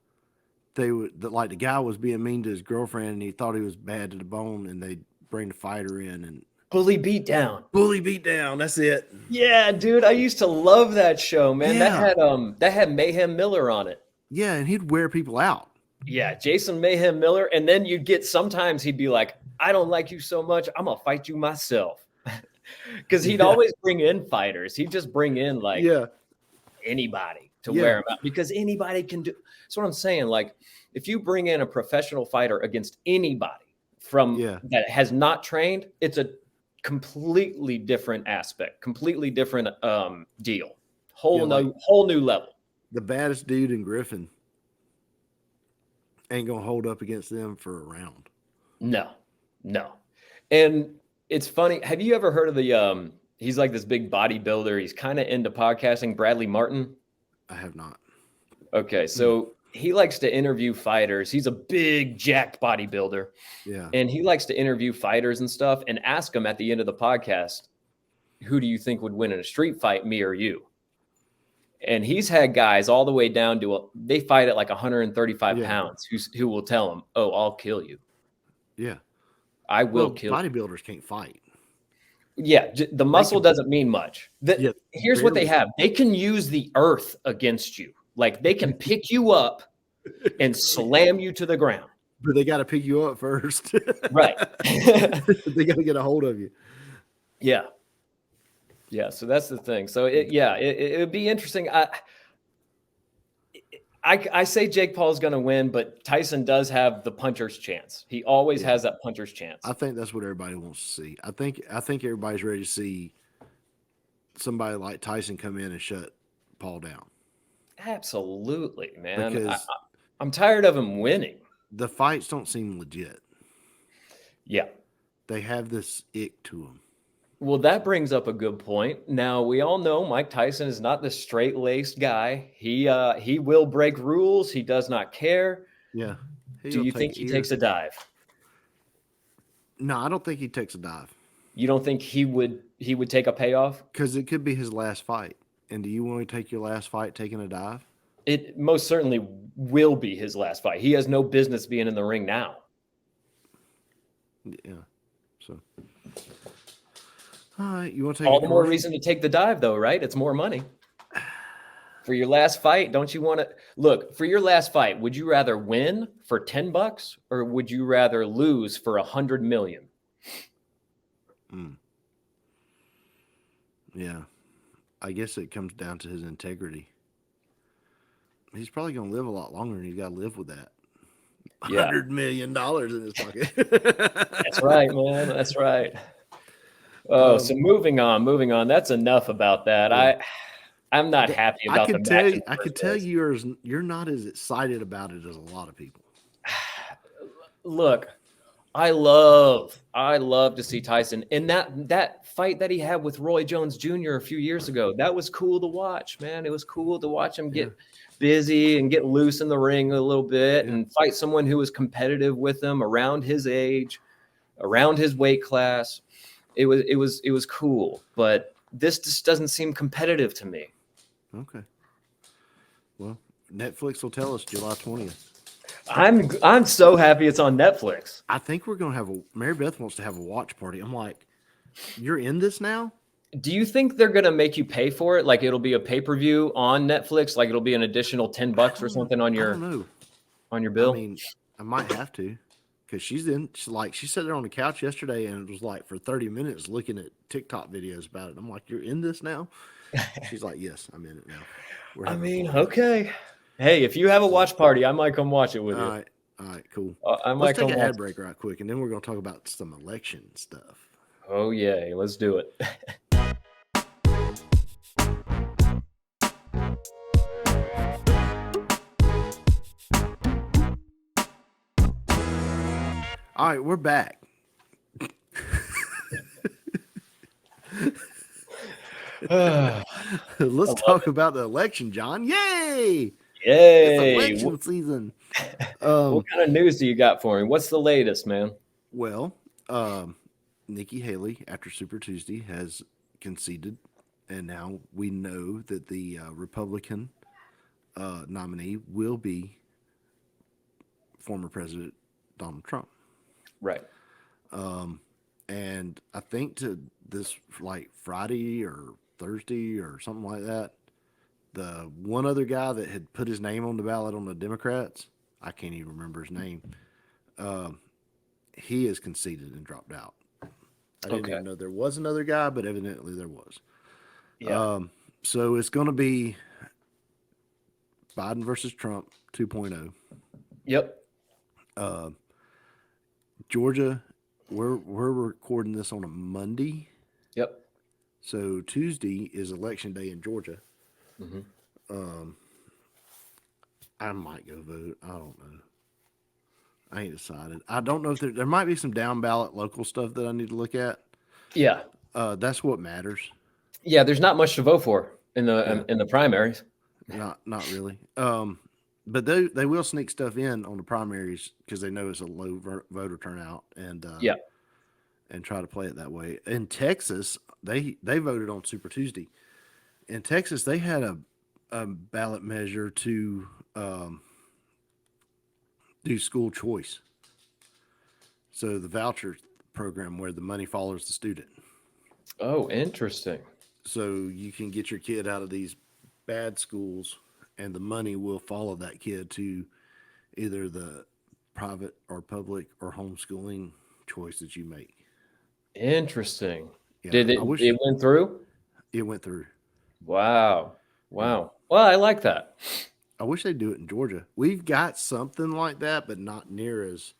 guy was being mean to his girlfriend and he thought he was bad to the bone, and they bring the fighter in and Bully Beatdown. Bully Beatdown, that's it. Yeah, dude, I used to love that show, man. Yeah. That had Mayhem Miller on it. Yeah, and he'd wear people out. Yeah, Jason Mayhem Miller, and then sometimes he'd be like, I don't like you so much, I'm gonna fight you myself. Because he'd always bring in fighters. He'd just bring in anybody to wear him out, because anybody can do. That's what I'm saying. Like, if you bring in a professional fighter against anybody that has not trained, it's a completely different aspect, completely different deal, whole new level. The baddest dude in Griffin ain't gonna hold up against them for a round. No. And it's funny. Have you ever heard of the he's like this big bodybuilder. He's kind of into podcasting, Bradley Martin. I have not. Okay, so he likes to interview fighters. He's a big jacked bodybuilder. Yeah. And he likes to interview fighters and stuff and ask them at the end of the podcast, who do you think would win in a street fight, me or you? And he's had guys all the way down to they fight at like 135 pounds who will tell him, oh, I'll kill you. Yeah. I will kill you. Bodybuilders can't fight. Yeah, the muscle doesn't mean much. Here's what they have. They can use the earth against you. Like, they can pick you up and slam you to the ground. But they got to pick you up first. Right. They got to get a hold of you. Yeah. Yeah, so that's the thing. So, it would be interesting. I say Jake Paul's going to win, but Tyson does have the puncher's chance. He always has that puncher's chance. I think that's what everybody wants to see. I think everybody's ready to see somebody like Tyson come in and shut Paul down. Absolutely, man. Because I'm tired of him winning. The fights don't seem legit. Yeah. They have this ick to them. Well, that brings up a good point. Now, we all know Mike Tyson is not the straight-laced guy. He will break rules. He does not care. Yeah. Do you think he takes a dive? No, I don't think he takes a dive. You don't think he would take a payoff? Because it could be his last fight. And do you want to take your last fight taking a dive? It most certainly will be his last fight. He has no business being in the ring now. Yeah. So, all right, you want to take all the more reason to take the dive, though, right? It's more money. For your last fight, don't you want to look for your last fight? Would you rather win for $10 or would you rather lose for $100 million? Yeah, I guess it comes down to his integrity. He's probably going to live a lot longer, and he's got to live with that. $100 million in his pocket. That's right, man. That's right. Oh, so moving on. That's enough about that. Yeah. I'm not happy about the match. I could tell you're not as excited about it as a lot of people. Look, I love to see Tyson in that fight that he had with Roy Jones Jr. a few years ago. That was cool to watch, man. It was cool to watch him get busy and get loose in the ring a little bit and fight someone who was competitive with him around his age, around his weight class. It was cool, but this just doesn't seem competitive to me. Okay. Well, Netflix will tell us July 20th. I'm so happy it's on Netflix. I think we're going to have Mary Beth wants to have a watch party. I'm like, you're in this now? Do you think they're going to make you pay for it? Like it'll be a pay-per-view on Netflix? Like it'll be an additional $10 or something on your bill? I mean, I might have to because she sat there on the couch yesterday and it was like for 30 minutes looking at TikTok videos about it. I'm like, you're in this now? She's like, yes, I'm in it now. I mean, okay. Hey, if you have a watch party, I might come watch it with you. All right, cool. Let's take an ad break right quick, and then we're going to talk about some election stuff. Oh, yeah. Let's do it. All right, we're back. Let's talk about the election, John. Yay! Yay! It's election season. What kind of news do you got for me? What's the latest, man? Well, Nikki Haley, after Super Tuesday, has conceded, and now we know that the Republican nominee will be former President Donald Trump. Right. And I think to this like Friday or Thursday or something like that, the one other guy that had put his name on the ballot on the Democrats, I can't even remember his name. He has conceded and dropped out. I didn't even know there was another guy, but evidently there was. Yeah. So it's going to be Biden versus Trump 2.0. Yep. Georgia, we're recording this on a Monday. Yep. So Tuesday is election day in Georgia. Mm-hmm. I might go vote. I don't know. I ain't decided. I don't know if there might be some down ballot local stuff that I need to look at. Yeah. That's what matters. Yeah, there's not much to vote for in the primaries. Not really. But they will sneak stuff in on the primaries because they know it's a low voter turnout and try to play it that way. In Texas, they voted on Super Tuesday. In Texas, they had a ballot measure to do school choice. So the voucher program where the money follows the student. Oh, interesting. So you can get your kid out of these bad schools and the money will follow that kid to either the private or public or homeschooling choice that you make. Interesting. Yeah, Did it went through? It went through. Wow. Well, I like that. I wish they'd do it in Georgia. We've got something like that, but not near as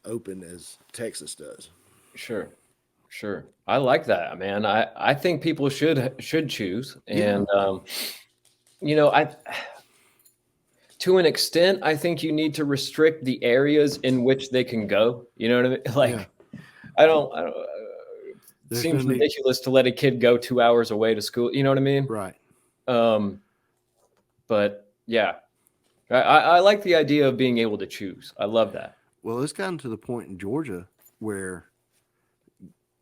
open as Texas does. Sure. I like that, man. I think people should choose. And, to an extent, I think you need to restrict the areas in which they can go. You know what I mean? Like, I don't, it seems ridiculous to let a kid go 2 hours away to school. You know what I mean? Right. But yeah, I like the idea of being able to choose. I love that. Well, it's gotten to the point in Georgia where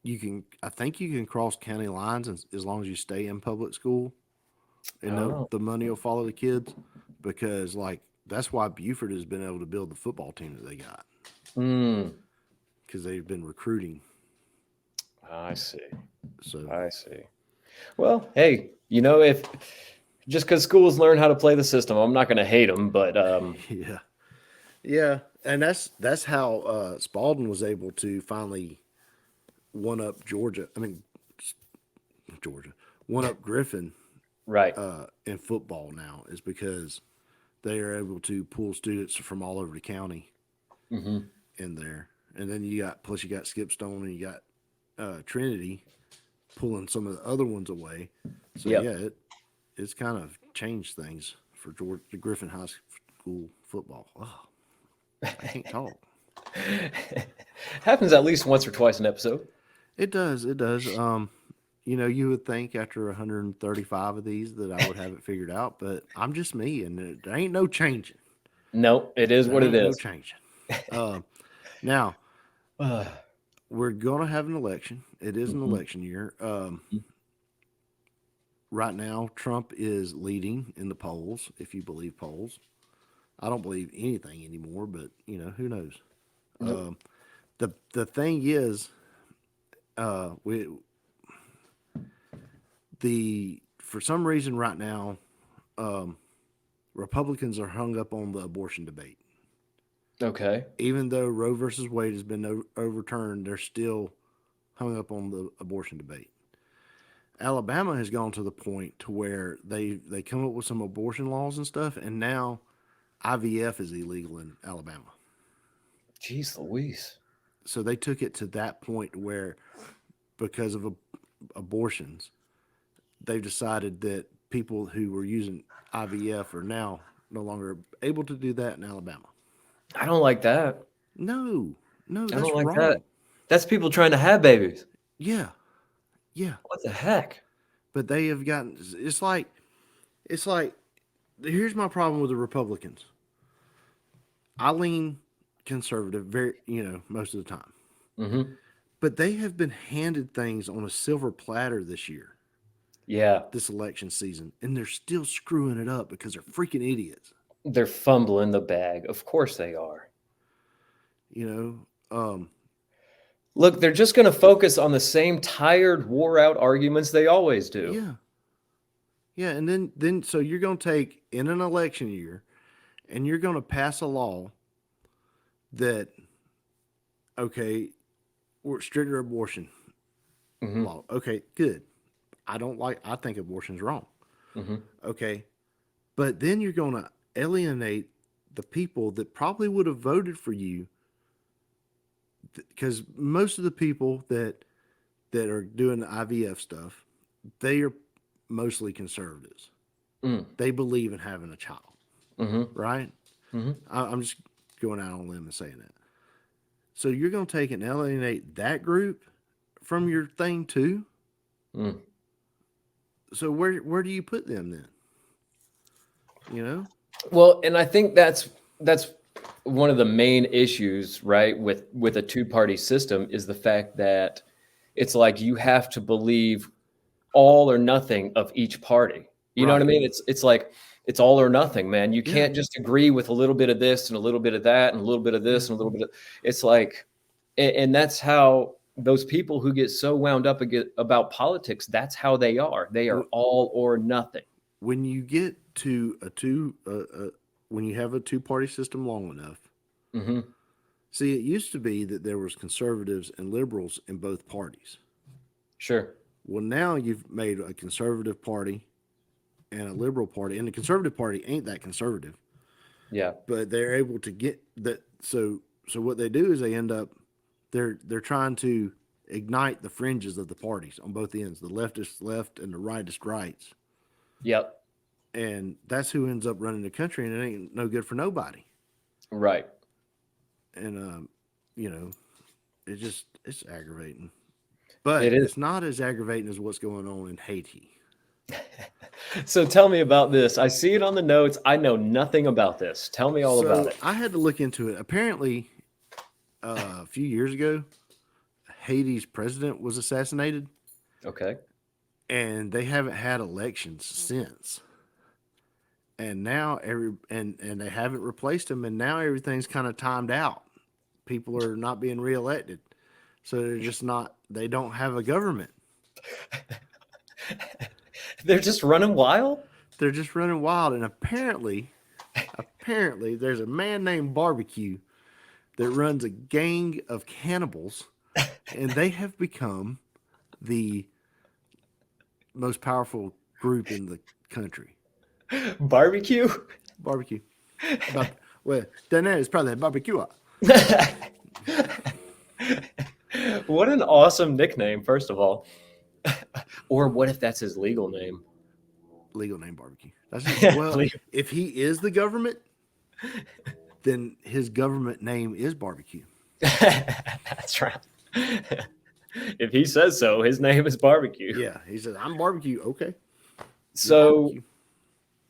I think you can cross county lines as long as you stay in public school and the money will follow the kids because that's why Buford has been able to build the football team that they got. Because they've been recruiting. I see. So I see. Well, hey, if just because schools learn how to play the system, I'm not going to hate them, but yeah, and that's how Spalding was able to finally one up one up Griffin, right? In football now is because they are able to pull students from all over the county in there, and then you got Skipstone and you got Trinity pulling some of the other ones away. So it's kind of changed things for the Griffin High School football. Oh, I can't talk. Happens at least once or twice an episode. It does. It does. You would think after 135 of these that I would have it figured out, but I'm just me, and there ain't no changing. No, it is There what it ain't no is. changing. Now we're gonna have an election. It is an election year. Right now, Trump is leading in the polls, if you believe polls. I don't believe anything anymore, but who knows? Nope. The thing is, for some reason right now, Republicans are hung up on the abortion debate. Okay. Even though Roe versus Wade has been overturned, they're still hung up on the abortion debate. Alabama has gone to the point to where they come up with some abortion laws and stuff, and now IVF is illegal in Alabama. Jeez Louise. So they took it to that point where, because of abortions, they've decided that people who were using IVF are now no longer able to do that in Alabama. I don't like that. No, I that's don't like wrong. that. That's people trying to have babies. Yeah. What the heck? But they have gotten. It's like. Here's my problem with the Republicans. I lean conservative, most of the time. Mm-hmm. But they have been handed things on a silver platter this year. Yeah. This election season, and they're still screwing it up because they're freaking idiots. They're fumbling the bag. Of course they are. Look, they're just going to focus on the same tired, wore-out arguments they always do. Yeah, and then so you're going to take in an election year, and you're going to pass a law that, okay, we're stricter abortion law. Okay, good. I think abortion's wrong. Mm-hmm. Okay, but then you're going to alienate the people that probably would have voted for you, because most of the people that are doing the IVF stuff, they are mostly conservatives. They believe in having a child, right? I'm just going out on a limb and saying that. So you're going to take and alienate that group from your thing too. So where do you put them then? Well, and I think that's one of the main issues, right, with a two-party system, is the fact that it's like you have to believe all or nothing of each party. You know what I mean? It's like it's all or nothing, man. You can't just agree with a little bit of this and a little bit of that and a little bit of this and a little bit of. It's like, and that's how those people who get so wound up about politics, that's how they are. They are all or nothing. When you get to when you have a two-party system long enough, see, it used to be that there was conservatives and liberals in both parties. Sure. Well, now you've made a conservative party and a liberal party, and the conservative party ain't that conservative. Yeah. But they're able to get that. So what they do is they end up, they're trying to ignite the fringes of the parties on both ends, the leftist left and the rightist rights. Yep. And that's who ends up running the country, and it ain't no good for nobody. Right. And, it's aggravating. But it's not as aggravating as what's going on in Haiti. So tell me about this. I see it on the notes. I know nothing about this. Tell me all about it. I had to look into it. Apparently, a few years ago, Haiti's president was assassinated. Okay. And they haven't had elections since. And now and they haven't replaced him, and now everything's kind of timed out. People are not being reelected. So they're just not, they don't have a government. They're just running wild? They're just running wild. And apparently there's a man named Barbecue that runs a gang of cannibals, and they have become the most powerful group in the country. Barbecue? Barbecue. Well, then it's probably a barbecue. What an awesome nickname, first of all. Or what if that's his legal name? Legal name barbecue. That's just, well, Legal. if he is the government, then his government name is barbecue. That's right. If he says so, his name is barbecue. Yeah, he says, I'm barbecue. Okay. So Barbecue.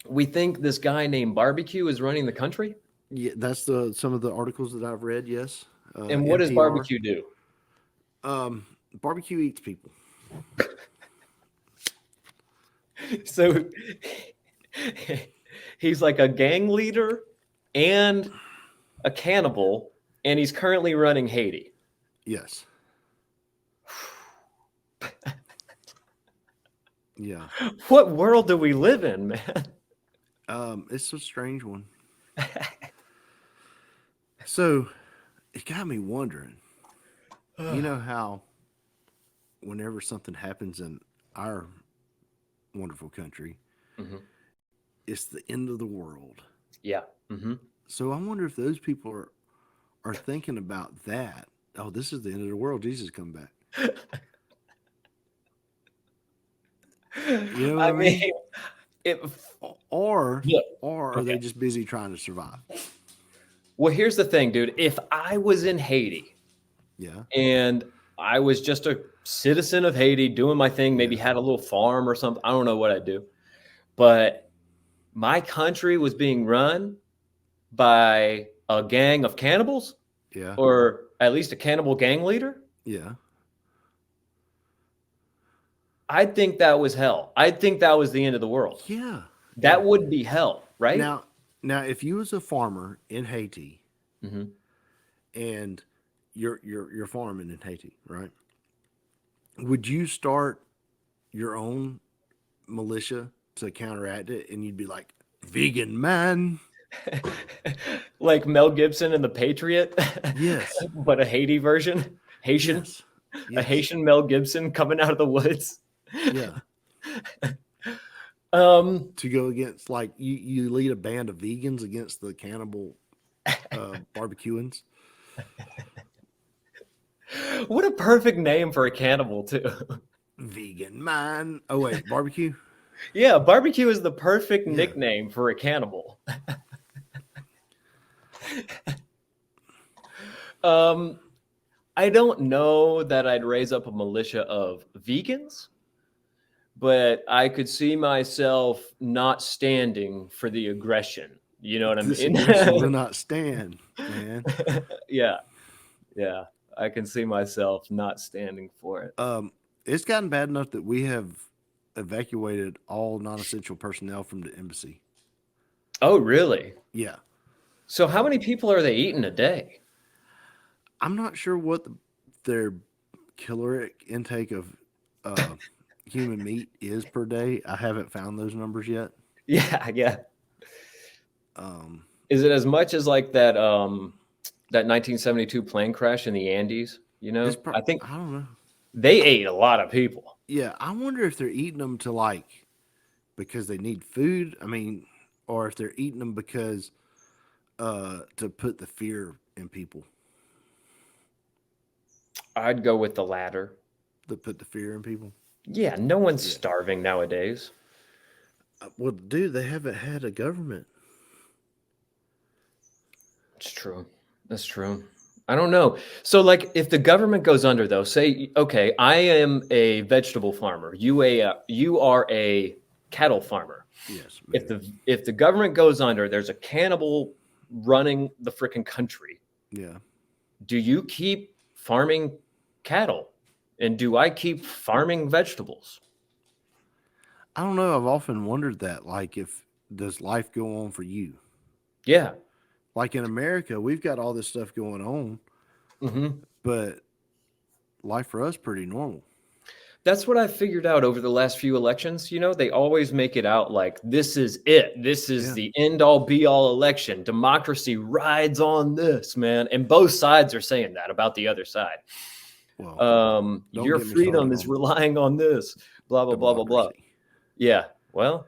we think this guy named Barbecue is running the country. Yeah, that's some of the articles that I've read. Yes. And what does NPR. Barbecue do? Barbecue eats people. So he's like a gang leader and a cannibal, and he's currently running Haiti. Yes. Yeah. What world do we live in, man? It's a strange one. So it got me wondering, you know how whenever something happens in our wonderful country, it's the end of the world. Yeah. Mm-hmm. So I wonder if those people are thinking about that. Oh, this is the end of the world. Jesus come back. You know what I mean? Or are they just busy trying to survive? Well, here's the thing, dude. If I was in Haiti, Yeah, and I was just a citizen of Haiti doing my thing, maybe had a little farm or something, I don't know what I'd do, but my country was being run by a gang of cannibals, yeah, or at least a cannibal gang leader, yeah. I think that was hell. I think that was the end of the world. Yeah. That would be hell, right? Now, if you was a farmer in Haiti, Mhm. and you're farming in Haiti, right? Would you start your own militia to counteract it, and you'd be like, vegan man? Like Mel Gibson in The Patriot? Yes. But a Haiti version? Haitian? Yes. A Haitian Mel Gibson coming out of the woods? Yeah. To go against, like, you lead a band of vegans against the cannibal barbecuans. What a perfect name for a cannibal, too. Vegan man. Oh wait, barbecue. Yeah, barbecue is the perfect nickname for a cannibal. I don't know that I'd raise up a militia of vegans, but I could see myself not standing for the aggression. You know what I This mean? aggression will not stand, man. Yeah. I can see myself not standing for it. It's gotten bad enough that we have evacuated all non-essential personnel from the embassy. Oh, really? Yeah. So how many people are they eating a day? I'm not sure what their caloric intake of human meat is per day. I haven't found those numbers yet. Yeah. Is it as much as like that 1972 plane crash in the Andes? You know, I don't know. They ate a lot of people. Yeah, I wonder if they're eating them to, like, because they need food. I mean, or if they're eating them because to put the fear in people. I'd go with the latter. To put the fear in people. Yeah, no one's starving nowadays. Well, dude, they haven't had a government. It's true. That's true. I don't know. So, like, if the government goes under, though, say, okay, I am a vegetable farmer. You are a cattle farmer. Yes. If the government goes under, there's a cannibal running the freaking country. Yeah. Do you keep farming cattle, and do I keep farming vegetables? I don't know. I've often wondered that. Like, does life go on for you? Yeah. Like in America, we've got all this stuff going on, but life for us pretty normal. That's what I figured out over the last few elections. You know, they always make it out like this is it. This is the end all be all election. Democracy rides on this, man. And both sides are saying that about the other side. Well, your freedom is relying on this. Blah, blah, blah, blah, blah. Yeah. Well,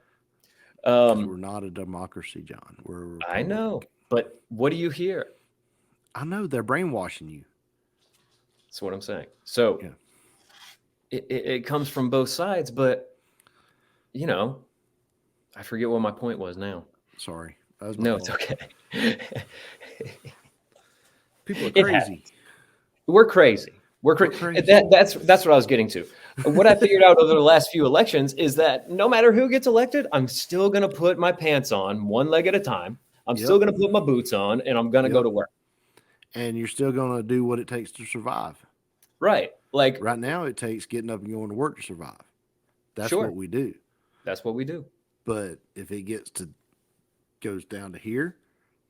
we're not a democracy, John. We're a republic. I know. But what do you hear? I know they're brainwashing you. That's what I'm saying. So it comes from both sides, but, you know, I forget what my point was now. Sorry. That was my No, fault. it's okay. People are It crazy. We're crazy. We're crazy. crazy. That's what I was getting to. What I figured out over the last few elections is that no matter who gets elected, I'm still going to put my pants on one leg at a time. I'm still going to put my boots on, and I'm going to go to work. And you're still going to do what it takes to survive. Right. Like right now, it takes getting up and going to work to survive. That's Sure. what we do. That's what we do. But if it goes down to here,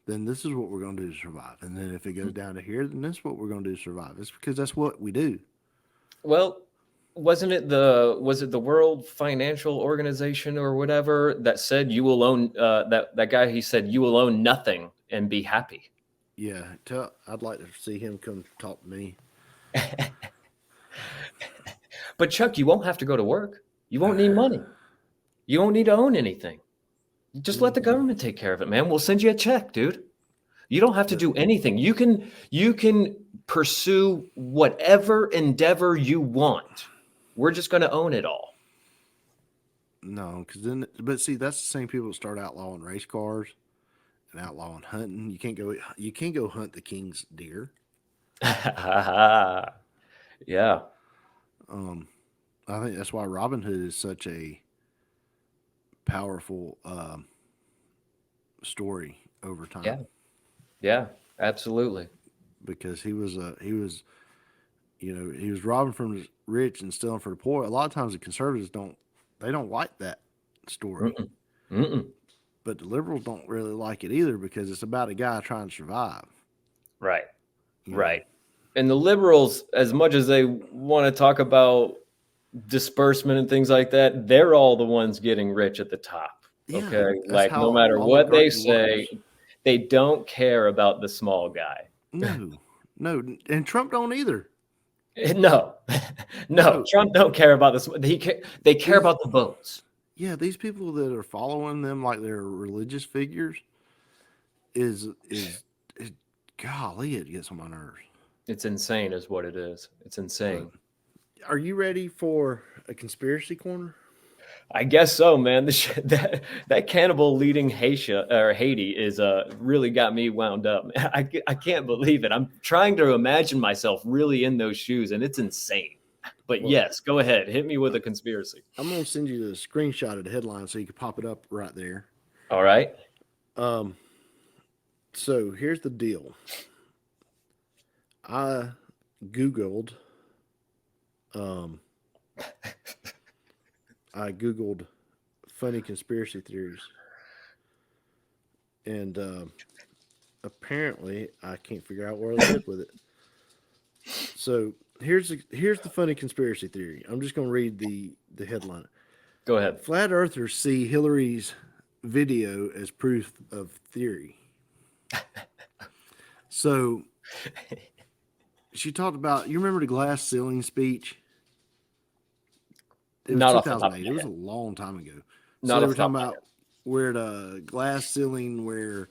then this is what we're going to do to survive. And then if it goes down to here, then this is what we're going to do to survive. It's because that's what we do. Well, was it the World Financial Organization or whatever that said you will own that guy? He said you will own nothing and be happy. Yeah, I'd like to see him come talk to me. But Chuck, you won't have to go to work. You won't need money. You won't need to own anything. Just let the government take care of it, man. We'll send you a check, dude. You don't have to do anything. You can pursue whatever endeavor you want. We're just going to own it all. No, but see, that's the same people that start outlawing race cars and outlawing hunting. You can't go hunt the king's deer. Yeah. I think that's why Robin Hood is such a powerful story over time. Yeah, absolutely. Because he was robbing from the rich and stealing for the poor. A lot of times the conservatives don't like that story. But the liberals don't really like it either because it's about a guy trying to survive. Right. Right. And the liberals, as much as they want to talk about disbursement and things like that, they're all the ones getting rich at the top. Yeah, okay. Like no matter what they say, they don't care about the small guy. No. And Trump don't either. No. Trump don't care about this. They care about the votes. Yeah, these people that are following them like they're religious figures is golly, it gets on my nerves. It's insane is what it is. It's insane. Are you ready for a conspiracy corner? I guess so, man. That cannibal leading Haiti is really got me wound up. I can't believe it. I'm trying to imagine myself really in those shoes, and it's insane. But yes, go ahead. Hit me with a conspiracy. I'm going to send you the screenshot of the headline so you can pop it up right there. All right. So here's the deal. I Googled funny conspiracy theories. And apparently I can't figure out where I live with it. So here's the funny conspiracy theory. I'm just going to read the headline. Go ahead. Flat earthers see Hillary's video as proof of theory. So she talked about, you remember the glass ceiling speech? It was Not 2008. It was a long time ago. So they were talking about where the glass ceiling, where,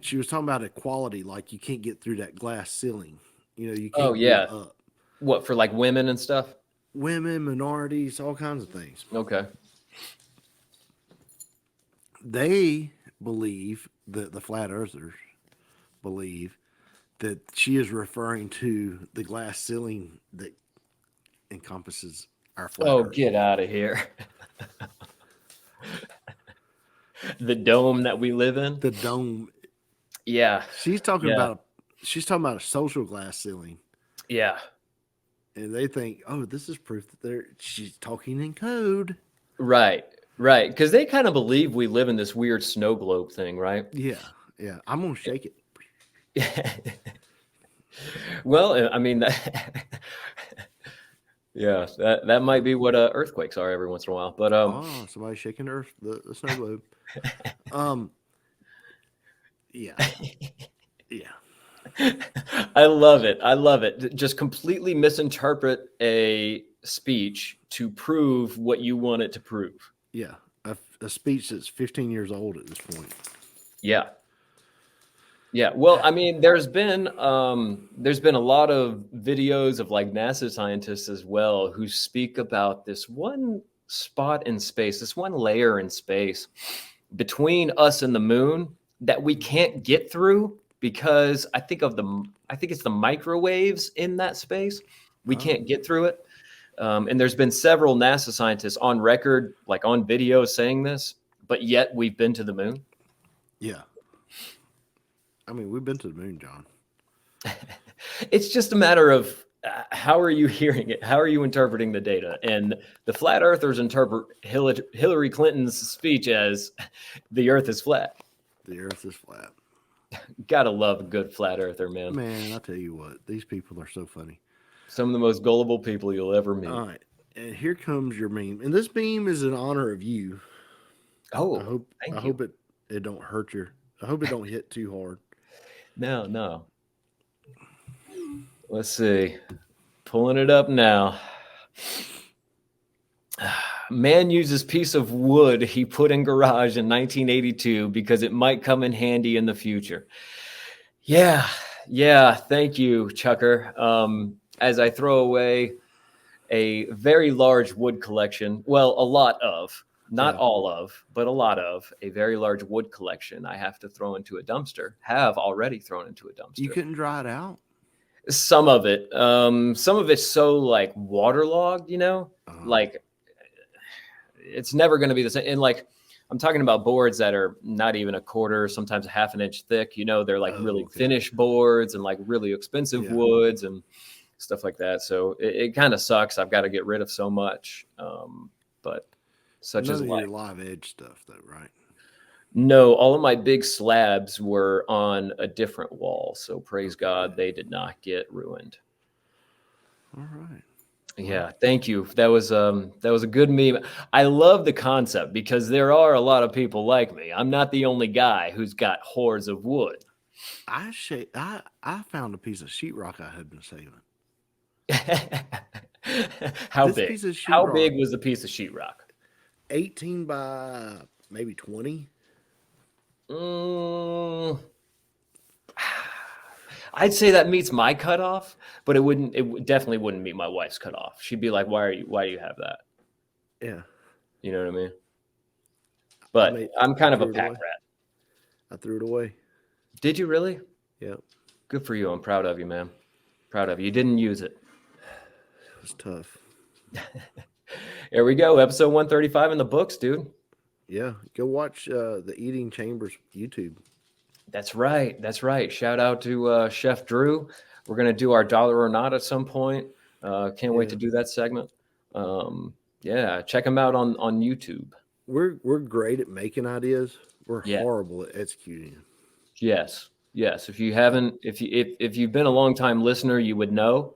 she was talking about equality, like you can't get through that glass ceiling. You know, you can't get up. What, for like women and stuff? Women, minorities, all kinds of things. Okay. They believe that the flat earthers believe that she is referring to the glass ceiling that encompasses our flat earth. Get out of here. The dome that we live in? The dome. Yeah. She's talking about a social glass ceiling. Yeah. And they think, this is proof that she's talking in code. Right. Because they kind of believe we live in this weird snow globe thing, right? Yeah. I'm going to shake it. Well, I mean, that might be what earthquakes are every once in a while. But somebody shaking the snow globe. Yeah. I love it. Just completely misinterpret a speech to prove what you want it to prove. Yeah, a speech that's 15 years old at this point. Yeah. Well, I mean, there's been a lot of videos of like NASA scientists as well who speak about this one spot in space, this one layer in space between us and the moon that we can't get through because I think it's the microwaves in that space. We can't get through it. And there's been several NASA scientists on record, like on video, saying this, but yet we've been to the moon. Yeah. I mean, we've been to the moon, John. It's just a matter of how are you hearing it? How are you interpreting the data? And the flat earthers interpret Hillary Clinton's speech as the earth is flat. The earth is flat. Gotta love a good flat earther, man. Man, I tell you what, these people are so funny. Some of the most gullible people you'll ever meet. All right. And here comes your meme. And this meme is in honor of you. Oh, I hope it don't hurt your. I hope it don't hit too hard. No. Let's see. Pulling it up now. Man uses piece of wood he put in garage in 1982 because it might come in handy in the future. Yeah. Thank you, Chucker. As I throw away a very large wood collection, well, a lot of, not all of, but a lot of a very large wood collection I have to throw into a dumpster, have already thrown into a dumpster. You couldn't dry it out? Some of it. Some of it's so like waterlogged, like it's never going to be the same. And like, I'm talking about boards that are not even a quarter, sometimes a half an inch thick, they're like really finished boards and like really expensive woods and stuff like that. So it kind of sucks. I've got to get rid of so much. But such as your live edge stuff though, right? No, all of my big slabs were on a different wall. So praise God, they did not get ruined. All right. Yeah, thank you. That was a good meme. I love the concept because there are a lot of people like me. I'm not the only guy who's got hoards of wood. I found a piece of sheetrock I had been saving. How big? How big was the piece of sheetrock? 18 by maybe 20. I'd say that meets my cutoff, but it definitely wouldn't meet my wife's cutoff. She'd be like, why do you have that? Yeah. You know what I mean? But I'm kind of a pack rat. I threw it away. Did you really? Yep. Good for you. I'm proud of you, man. Proud of you. You didn't use it. It was tough. Here we go. Episode 135 in the books, dude. Yeah. Go watch the Eating Chambers YouTube. That's right. Shout out to Chef Drew. We're going to do our dollar or not at some point. Can't wait to do that segment. Check them out on YouTube. We're great at making ideas. We're horrible at executing them. Yes. If you've been a long time listener, you would know.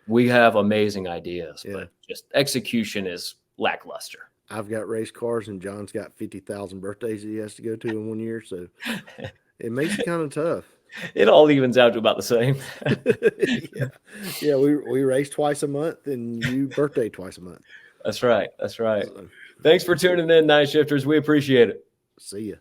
We have amazing ideas, but just execution is lackluster. I've got race cars and John's got 50,000 birthdays that he has to go to in 1 year. So it makes it kind of tough. It all evens out to about the same. Yeah. We race twice a month and you birthday twice a month. That's right. So, thanks for tuning in, Night Shifters. We appreciate it. See ya.